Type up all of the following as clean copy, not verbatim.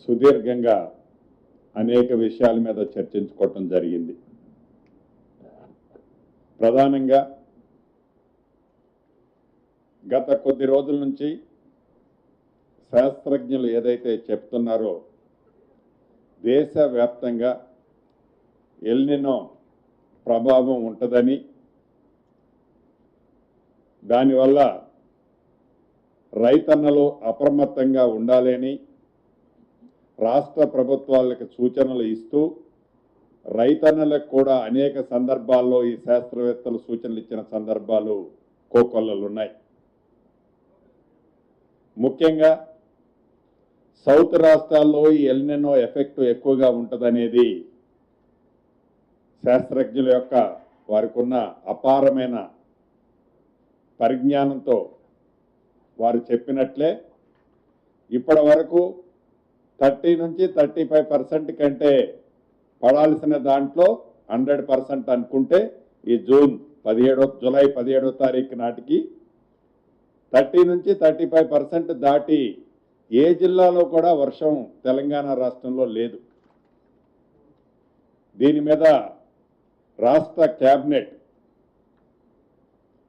సుదీర్ఘంగా అనేక విషయాల మీద చర్చించుకోవటం జరిగింది. ప్రధానంగా గత కొద్ది రోజుల నుంచి శాస్త్రజ్ఞులు ఏదైతే చెప్తున్నారో దేశవ్యాప్తంగా ఎల్నినో ప్రభావం ఉంటుందని, దానివల్ల రైతన్నలు అప్రమత్తంగా ఉండాలని రాష్ట్ర ప్రభుత్వాలకు సూచనలు ఇస్తూ రైతన్నలకు కూడా అనేక సందర్భాల్లో ఈ శాస్త్రవేత్తలు సూచనలు ఇచ్చిన సందర్భాలు కోకొల్లలున్నాయి. ముఖ్యంగా సౌత్ రాష్ట్రాల్లో ఈ ఎల్నినో ఎఫెక్ట్ ఎక్కువగా ఉంటుందనేది శాస్త్రజ్ఞుల యొక్క వారికి ఉన్న అపారమైన పరిజ్ఞానంతో వారు చెప్పినట్లే ఇప్పటి వరకు 30 నుంచి 35% కంటే పడాల్సిన దాంట్లో 100% అనుకుంటే ఈ జూలై 17వ తారీఖు నాటికి 30 నుంచి 35% దాటి ఏ జిల్లాలో కూడా వర్షం తెలంగాణ రాష్ట్రంలో లేదు. దీని మీద రాష్ట్ర కేబినెట్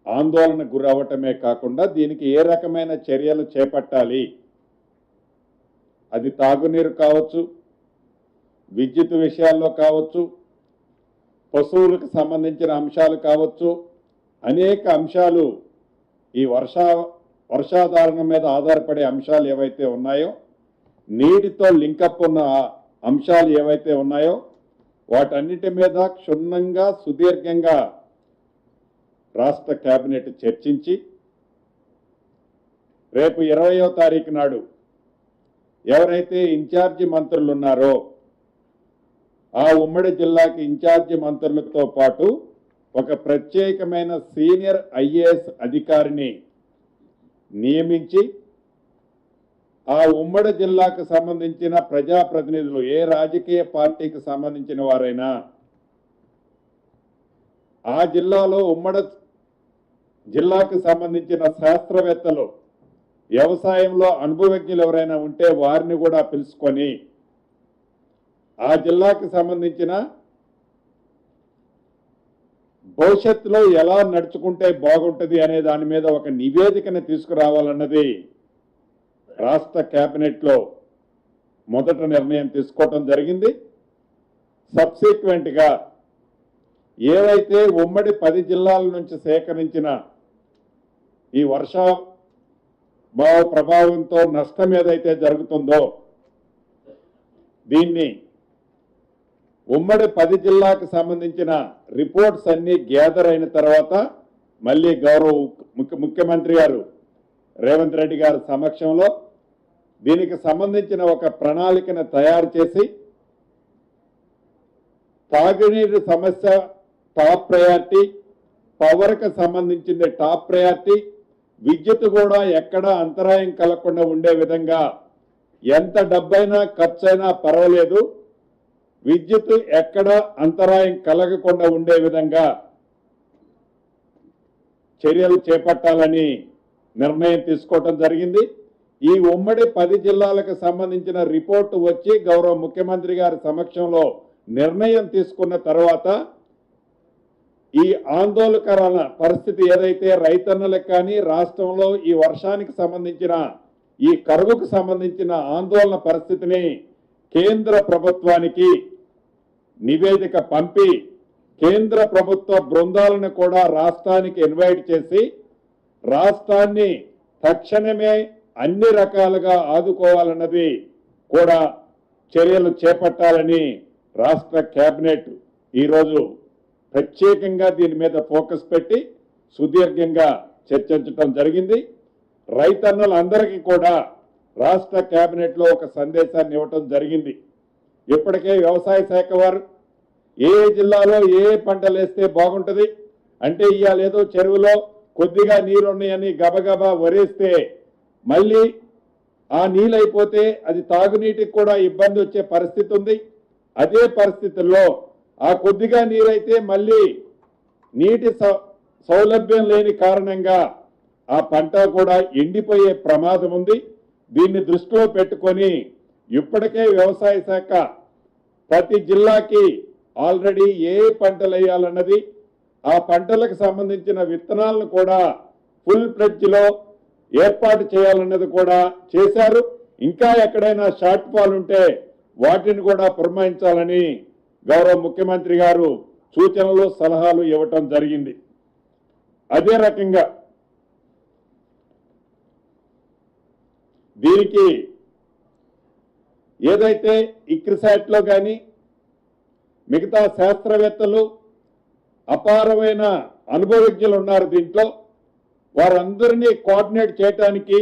ఆందోళన గురవటమే కాకుండా దీనికి ఏ రకమైన చర్యలు చేపట్టాలి, అది తాగునీరు కావచ్చు, విద్యుత్ విషయాల్లో కావచ్చు, పశువులకు సంబంధించిన అంశాలు కావచ్చు, అనేక అంశాలు ఈ వర్షాధారణ మీద ఆధారపడే అంశాలు ఏవైతే ఉన్నాయో, నీటితో లింకప్ ఉన్న అంశాలు ఏవైతే ఉన్నాయో వాటన్నిటి మీద క్షుణ్ణంగా సుదీర్ఘంగా రాష్ట్ర కేబినెట్ చర్చించి రేపు 20వ తారీఖు నాడు ఎవరైతే ఇన్ఛార్జి మంత్రులు ఉన్నారో ఆ ఉమ్మడి జిల్లాకి ఇన్ఛార్జి మంత్రులతో పాటు ఒక ప్రత్యేకమైన సీనియర్ ఐఏఎస్ అధికారిని నియమించి ఆ ఉమ్మడి జిల్లాకు సంబంధించిన ప్రజాప్రతినిధులు ఏ రాజకీయ పార్టీకి సంబంధించిన వారైనా ఆ జిల్లాలో ఉమ్మడి జిల్లాకు సంబంధించిన శాస్త్రవేత్తలు వ్యవసాయంలో అనుభవజ్ఞులు ఎవరైనా ఉంటే వారిని కూడా పిలుచుకొని ఆ జిల్లాకు సంబంధించిన భవిష్యత్తులో ఎలా నడుచుకుంటే బాగుంటుంది అనే దాని మీద ఒక నివేదికను తీసుకురావాలన్నది రాష్ట్ర కేబినెట్లో మొదట నిర్ణయం తీసుకోవటం జరిగింది. సబ్సిక్వెంట్గా ఏవైతే ఉమ్మడి 10 జిల్లాల నుంచి సేకరించిన ఈ వర్షాభావ ప్రభావంతో నష్టం ఏదైతే జరుగుతుందో దీన్ని ఉమ్మడి 10 జిల్లాకు సంబంధించిన రిపోర్ట్స్ అన్నీ గ్యాదర్ అయిన తర్వాత మళ్ళీ గౌరవ ముఖ్యమంత్రి గారు రేవంత్ రెడ్డి గారి సమక్షంలో దీనికి సంబంధించిన ఒక ప్రణాళికను తయారు చేసి తాగునీరు సమస్య టాప్ ప్రయారిటీ, పవర్కి సంబంధించింది టాప్ ప్రయారిటీ, విద్యుత్ కూడా ఎక్కడా అంతరాయం కలగకుండా ఉండే విధంగా ఎంత డబ్బైనా ఖర్చైనా పర్వాలేదు, విద్యుత్ ఎక్కడ అంతరాయం కలగకుండా ఉండే విధంగా చర్యలు చేపట్టాలని నిర్ణయం తీసుకోవటం జరిగింది. ఈ ఉమ్మడి 10 జిల్లాలకు సంబంధించిన రిపోర్టు వచ్చి గౌరవ ముఖ్యమంత్రి గారి సమక్షంలో నిర్ణయం తీసుకున్న తర్వాత ఈ ఆందోళనకరమైన పరిస్థితి ఏదైతే రైతన్నలకు కానీ రాష్ట్రంలో ఈ వర్షానికి సంబంధించిన ఈ కరువుకు సంబంధించిన ఆందోళన పరిస్థితిని కేంద్ర ప్రభుత్వానికి నివేదిక పంపి కేంద్ర ప్రభుత్వ బృందాలను కూడా రాష్ట్రానికి ఇన్వైట్ చేసి రాష్ట్రాన్ని తక్షణమే అన్ని రకాలుగా ఆదుకోవాలన్నది కూడా చర్యలు చేపట్టాలని రాష్ట్ర కేబినెట్ ఈరోజు ప్రత్యేకంగా దీని మీద ఫోకస్ పెట్టి సుదీర్ఘంగా చర్చించడం జరిగింది. రైతన్నలందరికీ కూడా రాష్ట్ర కేబినెట్లో ఒక సందేశాన్ని ఇవ్వటం జరిగింది. ఇప్పటికే వ్యవసాయ శాఖ వారు ఏ జిల్లాలో ఏ పంటలు వేస్తే బాగుంటుంది అంటే ఇవాళ ఏదో చెరువులో కొద్దిగా నీరు ఉన్నాయని గబగబా వరేస్తే మళ్ళీ ఆ నీళ్ళైపోతే అది తాగునీటికి కూడా ఇబ్బంది వచ్చే పరిస్థితి ఉంది. అదే పరిస్థితుల్లో ఆ కొద్దిగా నీరైతే మళ్ళీ నీటి సౌలభ్యం లేని కారణంగా ఆ పంట కూడా ఎండిపోయే ప్రమాదం ఉంది. దీన్ని దృష్టిలో పెట్టుకొని ఇప్పటికే వ్యవసాయ శాఖ ప్రతి జిల్లాకి ఆల్రెడీ ఏ పంటలు వేయాలన్నది, ఆ పంటలకు సంబంధించిన విత్తనాలను కూడా ఫుల్ ఫ్లెడ్జ్లో ఏర్పాటు చేయాలన్నది కూడా చేశారు. ఇంకా ఎక్కడైనా షార్ట్ ఫాల్ ఉంటే వాటిని కూడా పురమాయించాలని గౌరవ ముఖ్యమంత్రి గారు సూచనలు సలహాలు ఇవ్వటం జరిగింది. అదే రకంగా దీనికి ఏదైతే ఇక్రిసాట్లో కానీ మిగతా శాస్త్రవేత్తలు అపారమైన అనుభవజ్ఞులు ఉన్నారు దీంట్లో, వారందరినీ కోఆర్డినేట్ చేయడానికి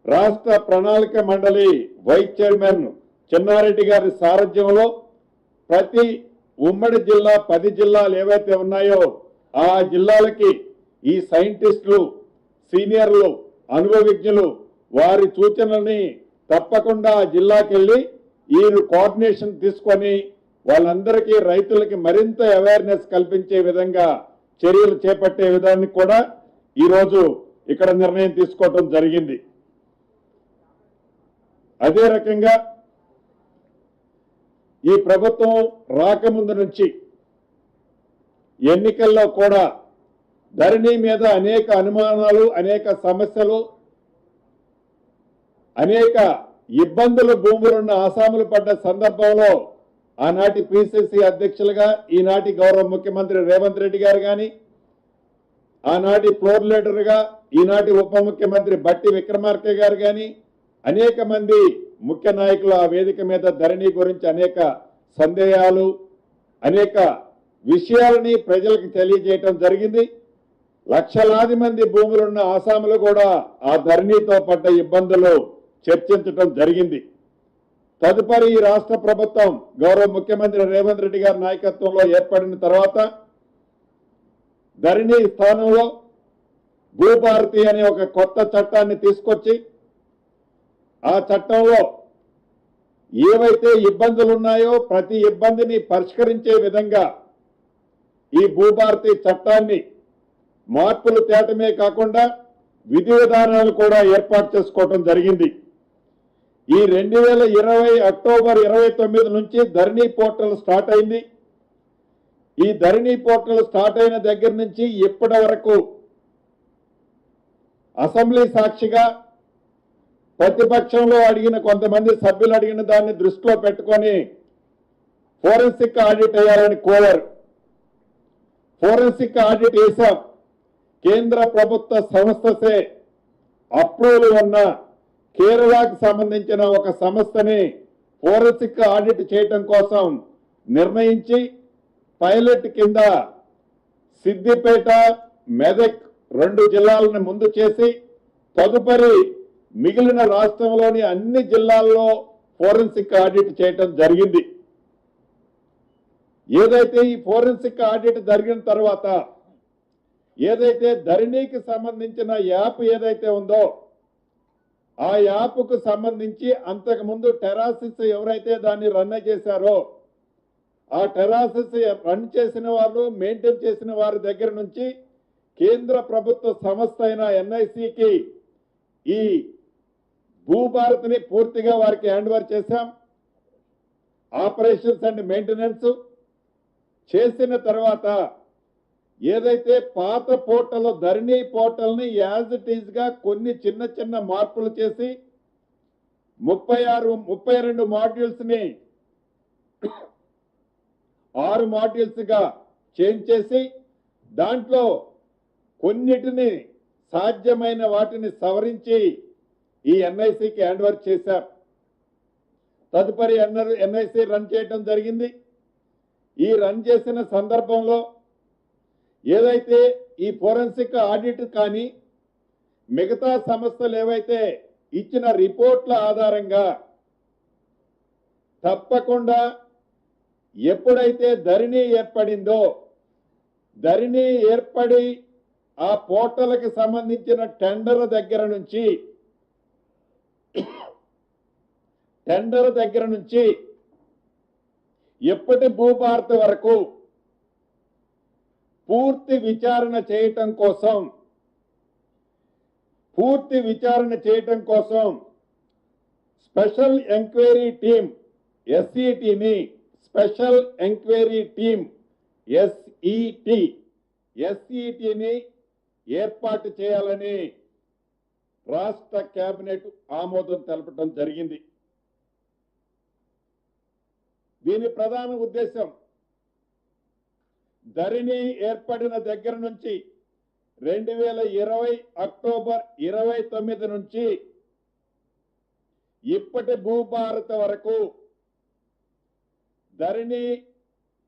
రాష్ట్ర ప్రణాళిక మండలి వైస్ చైర్మన్ చెన్నారెడ్డి గారి సారథ్యంలో ప్రతి ఉమ్మడి జిల్లా 10 జిల్లాలు ఏవైతే ఉన్నాయో ఆ జిల్లాలకి ఈ సైంటిస్టులు, సీనియర్లు, అనుభవజ్ఞులు వారి సూచనల్ని తప్పకుండా ఆ జిల్లాకి వెళ్ళి ఈ కోఆర్డినేషన్ తీసుకొని వాళ్ళందరికీ రైతులకి మరింత అవేర్నెస్ కల్పించే విధంగా చర్యలు చేపట్టే విధాన్ని కూడా ఈరోజు ఇక్కడ నిర్ణయం తీసుకోవడం జరిగింది. అదే రకంగా ఈ ప్రభుత్వం రాకముందు నుంచి ఎన్నికల్లో కూడా ధరణి మీద అనేక అనుమానాలు, అనేక సమస్యలు, అనేక ఇబ్బందులు భూములున్న ఆసాములు పడ్డ సందర్భంలో ఆనాటి పిసిసి అధ్యక్షులుగా ఈనాటి గౌరవ ముఖ్యమంత్రి రేవంత్ రెడ్డి గారు కానీ, ఆనాటి ఫ్లోర్ లీడర్గా ఈనాటి ఉప ముఖ్యమంత్రి బట్టి విక్రమార్క గారు కానీ, అనేక మంది ముఖ్య నాయకులు ఆ వేదిక మీద ధరణి గురించి అనేక సందేహాలు, అనేక విషయాలని ప్రజలకు తెలియజేయటం జరిగింది. లక్షలాది మంది భూములున్న ఆసాములు కూడా ఆ ధరణితో పడ్డ ఇబ్బందులు చర్చించడం జరిగింది. తదుపరి ఈ రాష్ట్ర ప్రభుత్వం గౌరవ ముఖ్యమంత్రి రేవంత్ రెడ్డి గారి నాయకత్వంలో ఏర్పడిన తర్వాత ధరణి స్థానంలో భూభారతి అనే ఒక కొత్త చట్టాన్ని తీసుకొచ్చి ఆ చట్టంలో ఏవైతే ఇబ్బందులు ఉన్నాయో ప్రతి ఇబ్బందిని పరిష్కరించే విధంగా ఈ భూభారతి చట్టాన్ని మార్పులు తేటమే కాకుండా విధి విధానాలు కూడా ఏర్పాటు చేసుకోవడం జరిగింది. ఈ 2020 అక్టోబర్ 29 నుంచి ధరణి పోర్టల్ స్టార్ట్ అయింది. ఈ ధరణి పోర్టల్ స్టార్ట్ అయిన దగ్గర నుంచి ఇప్పటి వరకు అసెంబ్లీ సాక్షిగా ప్రతిపక్షంలో అడిగిన కొంతమంది సభ్యులు అడిగిన దాన్ని దృష్టిలో పెట్టుకొని ఫోరెన్సిక్ ఆడిట్ వేయాలని కోరారు. ఫోరెన్సిక్ ఆడిట్ వేశాం. కేంద్ర ప్రభుత్వ సంస్థసే అప్రూవల్ ఉన్న కేరళకు సంబంధించిన ఒక సంస్థని ఫోరెన్సిక్ ఆడిట్ చేయటం కోసం నిర్ణయించి పైలట్ కింద సిద్దిపేట, మెదక్ 2 జిల్లాలను ముందు చేసి తదుపరి మిగిలిన రాష్ట్రంలోని అన్ని జిల్లాల్లో ఫోరెన్సిక్ ఆడిట్ చేయటం జరిగింది. ఏదైతే ఈ ఫోరెన్సిక్ ఆడిట్ జరిగిన తర్వాత ఏదైతే ధరణికి సంబంధించిన యాప్ ఏదైతే ఉందో ఆ యాప్కు సంబంధించి అంతకుముందు టెరాసిస్ ఎవరైతే దాన్ని రన్ చేశారో ఆ టెరాసిస్ రన్ చేసిన వాళ్ళు, మెయింటైన్ చేసిన వారి దగ్గర నుంచి కేంద్ర ప్రభుత్వ సంస్థ అయిన ఎన్ఐసికి ఈ భూభారతిని పూర్తిగా వారికి హ్యాండ్ ఓవర్ చేశాం. ఆపరేషన్స్ అండ్ మెయింటెనెన్స్ చేసిన తర్వాత ఏదైతే పాత పోర్టల్ ధరణి పోర్టల్ని యాజ్ ఇట్ ఈజ్ గా కొన్ని చిన్న చిన్న మార్పులు చేసి 32 మాడ్యూల్స్ ని 6 మాడ్యూల్స్ గా చేంజ్ చేసి దాంట్లో కొన్నిటిని సాధ్యమైన వాటిని సవరించి ఈ ఎన్ఐసికి హ్యాండ్ ఓవర్ చేశారు. తదుపరి ఎన్ఐసి రన్ చేయడం జరిగింది. ఈ రన్ చేసిన సందర్భంలో ఏదైతే ఈ ఫోరెన్సిక్ ఆడిట్ కానీ మిగతా సంస్థలు ఏవైతే ఇచ్చిన రిపోర్ట్ల ఆధారంగా తప్పకుండా ఎప్పుడైతే ధరణి ఏర్పడిందో ధరణి ఏర్పడి ఆ పోర్టల్కి సంబంధించిన టెండర్ దగ్గర నుంచి ఎప్పటి భూభారతి వరకు పూర్తి విచారణ చేయటం కోసం స్పెషల్ ఎంక్వైరీ టీమ్ ఎస్ఈటిని స్పెషల్ ఎంక్వైరీ టీమ్ ఎస్ఈటిని ఏర్పాటు చేయాలని రాష్ట్ర కేబినెట్ ఆమోదం తెలపడం జరిగింది. దీని ప్రధాన ఉద్దేశం ధరణి ఏర్పడిన దగ్గర నుంచి 2020 అక్టోబర్ 29 నుంచి ఇప్పటి భూభారత వరకు ధరణి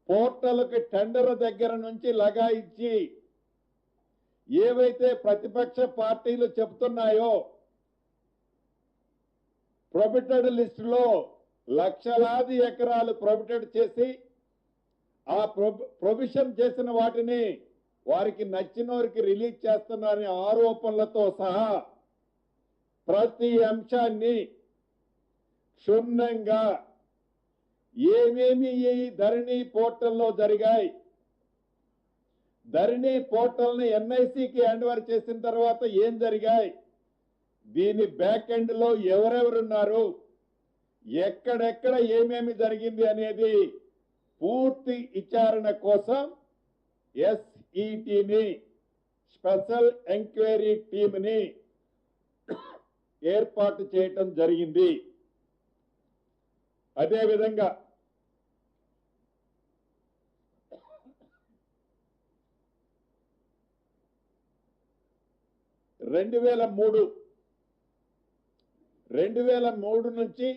పోర్టల్కి టెండర్ దగ్గర నుంచి లగాయించి ఏవైతే ప్రతిపక్ష పార్టీలు చెబుతున్నాయో ప్రొబిటెడ్ లిస్టులో లక్షలాది ఎకరాలు ప్రొబిటెడ్ చేసి ఆ ప్రొవిషన్ చేసిన వాటిని వారికి నచ్చినోరికి రిలీజ్ చేస్తున్నారనే ఆరోపణలతో సహా ప్రతి అంశాన్ని క్షుణ్ణంగా ఏమేమి ఈ ధరణి పోర్టల్లో జరిగాయి, ధరణి పోర్టల్ని ఎన్ఐసికి హ్యాండ్ ఓవర్ చేసిన తర్వాత ఏం జరిగాయి, దీని బ్యాక్ ఎండ్ లో ఎవరెవరున్నారు, ఎక్కడెక్కడ ఏమేమి జరిగింది అనేది పూర్తి విచారణ కోసం ఎస్ఈటిని స్పెషల్ ఎంక్వైరీ టీమ్ని ఏర్పాటు చేయటం జరిగింది. అదేవిధంగా 2003 నుంచి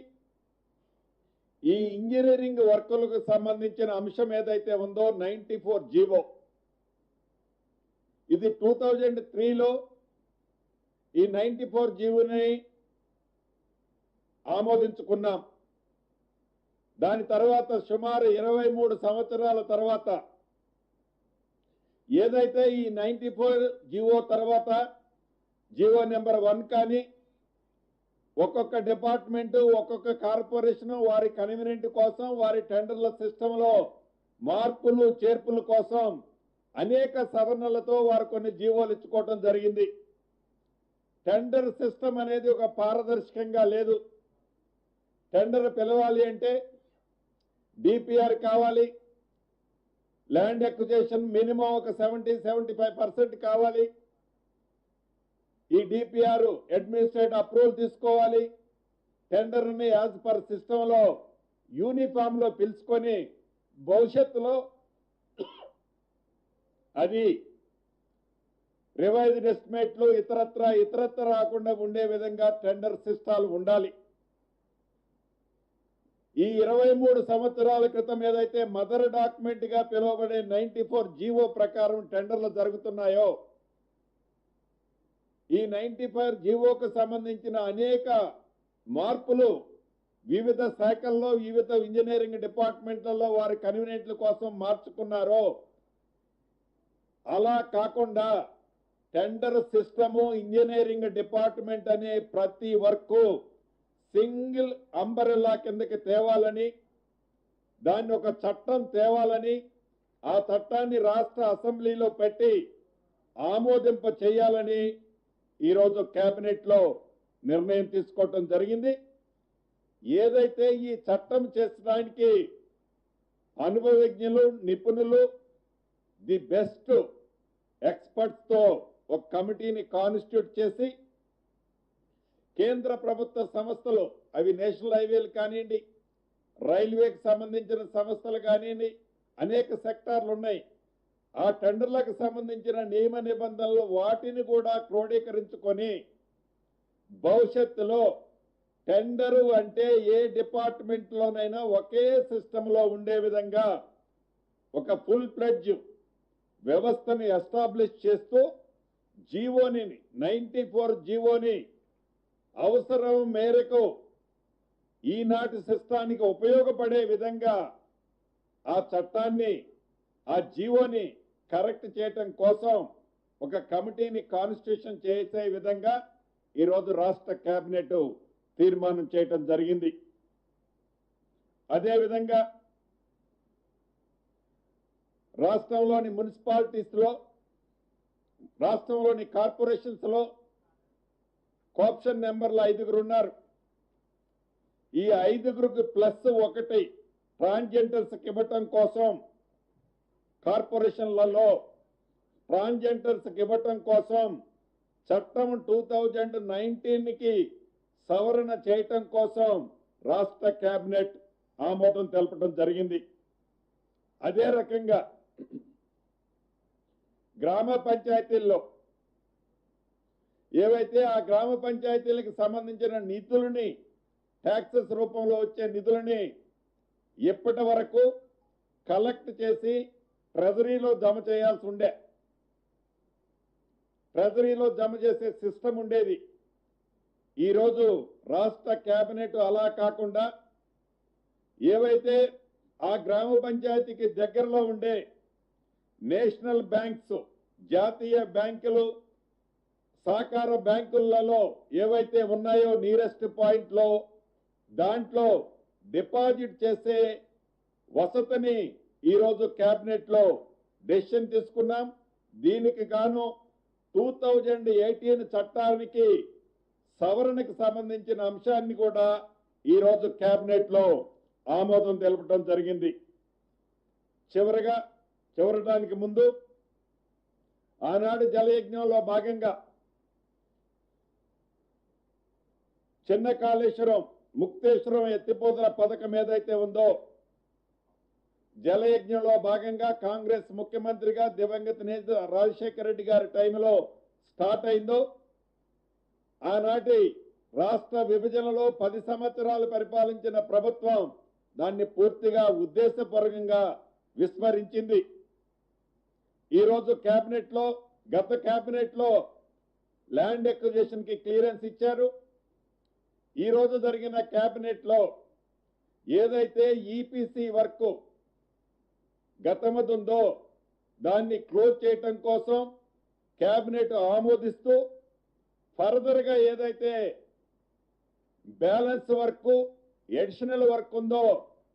ఈ ఇంజనీరింగ్ వర్కులకు సంబంధించిన అంశం ఏదైతే ఉందో 94 జీవో, ఇది 2003లో ఈ 94 జీవోని ఆమోదించుకున్నాం. దాని తర్వాత సుమారు 23 సంవత్సరాల తర్వాత ఏదైతే ఈ 94 జీవో తర్వాత జీవో నెంబర్ 1 కానీ ఒక్కొక్క డిపార్ట్మెంట్ ఒక్కొక్క కార్పొరేషన్ వారి కన్వీనియంట్ కోసం వారి టెండర్ల సిస్టంలో మార్పులు చేర్పుల కోసం అనేక సవరణలతో వారు కొన్ని జీవోలు ఇచ్చుకోవడం జరిగింది. టెండర్ సిస్టమ్ అనేది ఒక పారదర్శకంగా లేదు. టెండర్ పిలవాలి అంటే డిపిఆర్ కావాలి, ల్యాండ్ అక్విజిషన్ మినిమం ఒక 70-75% కావాలి, ఈ డిపిఆర్ అడ్మినిస్ట్రేటివ్ అప్రూవల్ తీసుకోవాలి, టెండర్ని యాజ్ పర్ సిస్టంలో యూనిఫామ్ లో పిలుచుకొని భవిష్యత్తులో అది రివైజ్డ్ ఎస్టిమేట్లు ఇతరత్ర రాకుండా ఉండే విధంగా టెండర్ సిస్టాలు ఉండాలి. ఈ 23 సంవత్సరాల క్రితం ఏదైతే మదర్ డాక్యుమెంట్ గా పిలువబడే 94 జీవో ప్రకారం టెండర్లు జరుగుతున్నాయో ఈ 94 జీవోకు సంబంధించిన అనేక మార్పులు వివిధ శాఖల్లో వివిధ ఇంజనీరింగ్ డిపార్ట్మెంట్లలో వారి కన్వీనియంట్ల కోసం మార్చుకున్నారో అలా కాకుండా టెండర్ సిస్టము ఇంజనీరింగ్ డిపార్ట్మెంట్ అనే ప్రతి వర్క్ సింగిల్ అంబరెల్లా కిందకి తేవాలని, దాన్ని ఒక చట్టం తేవాలని, ఆ చట్టాన్ని రాష్ట్ర అసెంబ్లీలో పెట్టి ఆమోదింప చేయాలని ఈరోజు కేబినెట్ లో నిర్ణయం తీసుకోవటం జరిగింది. ఏదైతే ఈ చట్టం చేసడానికి అనుభవజ్ఞులు, నిపుణులు, ది బెస్ట్ ఎక్స్పర్ట్స్ తో ఒక కమిటీని కాన్స్టిట్యూట్ చేసి కేంద్ర ప్రభుత్వ సంస్థలు అవి నేషనల్ హైవేలు కానివ్వండి, రైల్వేకి సంబంధించిన సంస్థలు కానివ్వండి, అనేక సెక్టార్లు ఉన్నాయి. ఆ టెండర్లకు సంబంధించిన నియమ నిబంధనలు వాటిని కూడా క్రోడీకరించుకొని భవిష్యత్తులో టెండరు అంటే ఏ డిపార్ట్మెంట్ లోనైనా ఒకే సిస్టంలో ఉండే విధంగా ఒక ఫుల్ ఫ్లెడ్జ్ వ్యవస్థని ఎస్టాబ్లిష్ చేస్తూ జీవోని 94 జీవోని అవసరం మేరకు ఈనాటి సిస్టానికి ఉపయోగపడే విధంగా ఆ చట్టాన్ని ఆ జీవోని కరెక్ట్ చేయటం కోసం ఒక కమిటీని కాన్స్టిట్యూషన్ చేసే విధంగా ఈరోజు రాష్ట్ర కేబినెట్ తీర్మానం చేయటం జరిగింది. అదేవిధంగా రాష్ట్రంలోని మున్సిపాలిటీస్ లో, రాష్ట్రంలోని కార్పొరేషన్స్ లో కోఆప్షన్ నెంబర్లు 5 ఉన్నారు. ఈ 5గురికి ప్లస్ 1 ట్రాన్స్జెండర్స్ ఇవ్వటం కోసం కార్పొరేషన్లలో ట్రాన్స్జెండర్స్ ఇవ్వటం కోసం చట్టం 2019కి సవరణ చేయటం కోసం రాష్ట్ర కేబినెట్ ఆమోదం తెలపడం జరిగింది. అదే రకంగా గ్రామ పంచాయతీల్లో ఏవైతే ఆ గ్రామ పంచాయతీలకు సంబంధించిన నిధులని ట్యాక్సెస్ రూపంలో వచ్చే నిధులని ఇప్పటి వరకు కలెక్ట్ చేసి ట్రెజరీలో జమ చేయాల్సి ఉండే, ట్రెజరీలో జమ చేసే సిస్టమ్ ఉండేది. ఈరోజు రాష్ట్ర కేబినెట్ అలా కాకుండా ఏవైతే ఆ గ్రామ పంచాయతీకి దగ్గరలో ఉండే నేషనల్ బ్యాంక్స్, జాతీయ బ్యాంకులు, సహకార బ్యాంకులలో ఏవైతే ఉన్నాయో నియరెస్ట్ పాయింట్లో దాంట్లో డిపాజిట్ చేసే వసతిని ఈరోజు కేబినెట్ లో డెసిషన్ తీసుకున్నాం. దీనికి గాను 2018 చట్టానికి సవరణకు సంబంధించిన అంశాన్ని కూడా ఈరోజు కేబినెట్ లో ఆమోదం తెలపడం జరిగింది. చివరడానికి ముందు ఆనాడు జలయజ్ఞంలో భాగంగా చిన్న కాళేశ్వరం, ముక్తేశ్వరం ఎత్తిపోతల పథకం ఏదైతే ఉందో జలయజ్ఞంలో భాగంగా కాంగ్రెస్ ముఖ్యమంత్రిగా దివంగత నేత రాజశేఖర రెడ్డి గారి టైంలో స్టార్ట్ అయిందో, ఆనాటి రాష్ట్ర విభజనలో 10 సంవత్సరాలు పరిపాలించిన ప్రభుత్వం దాన్ని పూర్తిగా ఉద్దేశపూర్వకంగా విస్మరించింది. ఈరోజు గత కేబినెట్ లో ల్యాండ్ ఎక్విజిషన్ కి క్లియరెన్స్ ఇచ్చారు. ఈ రోజు జరిగిన కేబినెట్ లో ఏదైతే ఈపీసీ వర్క్ గతమదుందో దాన్ని క్లోజ్ చేయటం కోసం కేబినెట్ ఆమోదిస్తూ ఫర్దర్ గా ఏదైతే బ్యాలెన్స్ వర్క్, ఎడిషనల్ వర్క్ ఉందో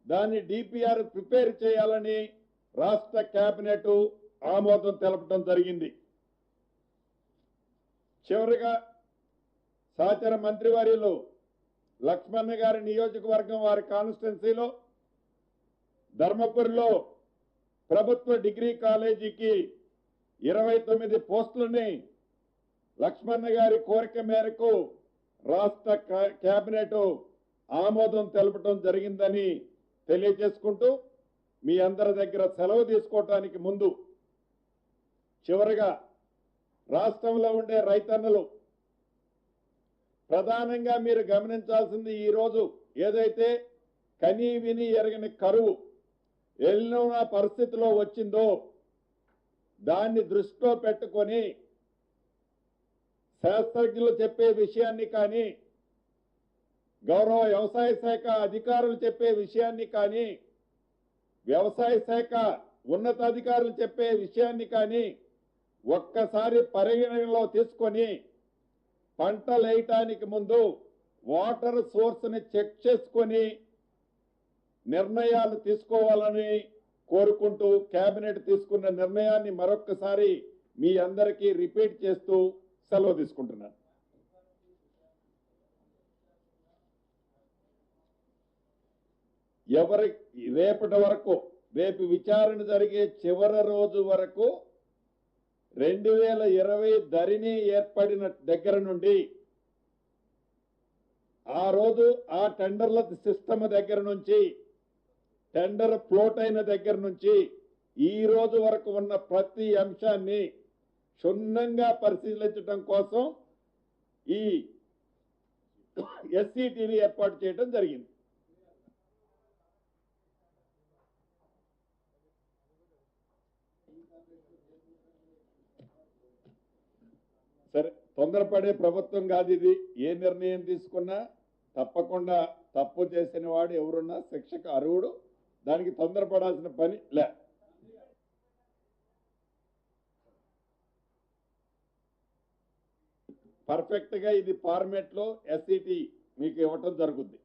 దాన్ని డిపిఆర్ ప్రిపేర్ చేయాలని రాష్ట్ర కేబినెట్ ఆమోదం తెలపడం జరిగింది. చివరిగా సహచర మంత్రివర్యులు లక్ష్మణ్ గారి నియోజకవర్గం వారి కాన్స్టిట్యున్సీలో ధర్మపురిలో ప్రభుత్వ డిగ్రీ కాలేజీకి 29 పోస్టులని లక్ష్మణ్ గారి కోరిక మేరకు రాష్ట్ర కేబినెట్ ఆమోదం తెలపడం జరిగిందని తెలియజేసుకుంటూ మీ అందరి దగ్గర సెలవు తీసుకోవటానికి ముందు చివరిగా రాష్ట్రంలో ఉండే రైతన్నలు ప్రధానంగా మీరు గమనించాల్సింది ఈరోజు ఏదైతే కనీ విని ఎరగని కరువు ఎల్నో పరిస్థితిలో వచ్చిందో దాన్ని దృష్టిలో పెట్టుకొని శాస్త్రజ్ఞులు చెప్పే విషయాన్ని కానీ గౌరవ వ్యవసాయ శాఖ అధికారులు చెప్పే విషయాన్ని కానీ వ్యవసాయ శాఖ ఉన్నతాధికారులు చెప్పే విషయాన్ని కానీ ఒక్కసారి పరిగణనలో తీసుకొని పంటలు వేయటానికి ముందు వాటర్ సోర్స్ ని చెక్ చేసుకొని నిర్ణయాలు తీసుకోవాలని కోరుకుంటూ కేబినెట్ తీసుకున్న నిర్ణయాన్ని మరొక్కసారి మీ అందరికీ రిపీట్ చేస్తూ సెలవు తీసుకుంటున్నాను. రేపటి వరకు, రేపు విచారణ జరిగే చివరి రోజు వరకు 2020 ధరణి ఏర్పడిన దగ్గర నుండి ఆ రోజు ఆ టెండర్ల సిస్టమ్ దగ్గర నుంచి టెండర్ ఫ్లోట్ అయిన దగ్గర నుంచి ఈ రోజు వరకు ఉన్న ప్రతి అంశాన్ని క్షుణ్ణంగా పరిశీలించడం కోసం ఈ ఎస్సీటీని ఏర్పాటు చేయడం జరిగింది. సరే, తొందరపడే ప్రభుత్వం కాదు ఇది. ఏ నిర్ణయం తీసుకున్నా తప్పకుండా తప్పు చేసిన వాడు ఎవరున్నా శిక్షకు అర్హుడు. దానికి తొందరపడాల్సిన పని లే. పర్ఫెక్ట్ గా ఇది ఫార్మేట్ లో ఎస్సీటీ మీకు ఇవ్వటం జరుగుద్ది.